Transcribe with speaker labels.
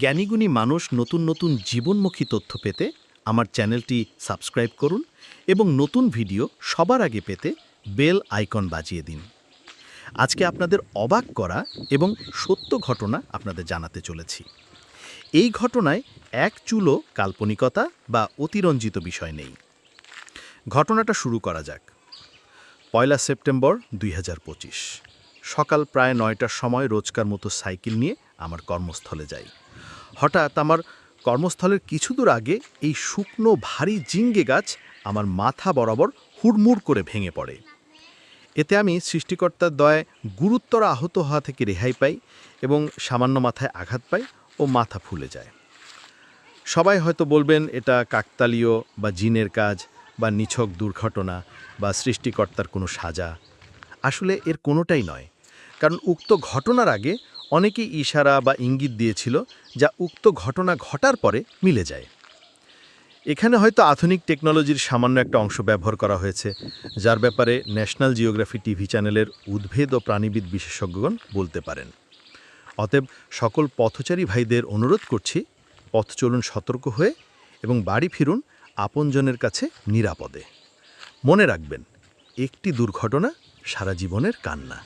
Speaker 1: জ্ঞানীগুণী মানুষ নতুন নতুন জীবনমুখী তথ্য পেতে আমার চ্যানেলটি সাবস্ক্রাইব করুন এবং নতুন ভিডিও সবার আগে পেতে বেল আইকন বাজিয়ে দিন। আজকে আপনাদের অবাক করা এবং সত্য ঘটনা আপনাদের জানাতে চলেছি। এই ঘটনায় এক চুলও কাল্পনিকতা বা অতিরঞ্জিত বিষয় নেই। ঘটনাটা শুরু করা যাক। 1 সেপ্টেম্বর 2025 সকাল প্রায় 9টার সময় রোজকার মতো সাইকেল নিয়ে আমার কর্মস্থলে যাই। হঠাৎ আমার কর্মস্থলের কিছু দূর আগে এই শুকনো ভারী জিঙ্গে গাছ আমার মাথা বরাবর হুড়মুড় করে ভেঙে পড়ে। এতে আমি সৃষ্টিকর্তার দয়ায় গুরুতর আহত হওয়া থেকে রেহাই পাই এবং সামান্য মাথায় আঘাত পাই ও মাথা ফুলে যায়। সবাই হয়তো বলবেন এটা কাকতালীয় বা জিনের কাজ বা নিছক দুর্ঘটনা বা সৃষ্টিকর্তার কোনো সাজা। আসলে এর কোনোটাই নয়, কারণ উক্ত ঘটনার আগে অনেকেই ইশারা বা ইঙ্গিত দিয়েছিল যা উক্ত ঘটনা ঘটার পরে মিলে যায়। এখানে হয়তো আধুনিক টেকনোলজির সামান্য একটা অংশ ব্যবহার করা হয়েছে, যার ব্যাপারে ন্যাশনাল জিওগ্রাফি টিভি চ্যানেলের উদ্ভিদ ও প্রাণীবিদ বিশেষজ্ঞগণ বলতে পারেন। অতএব সকল পথচারী ভাইদের অনুরোধ করছি, পথ চলুন সতর্ক হয়ে এবং বাড়ি ফিরুন আপনজনের কাছে নিরাপদে। মনে রাখবেন, একটি দুর্ঘটনা সারা জীবনের কান্না।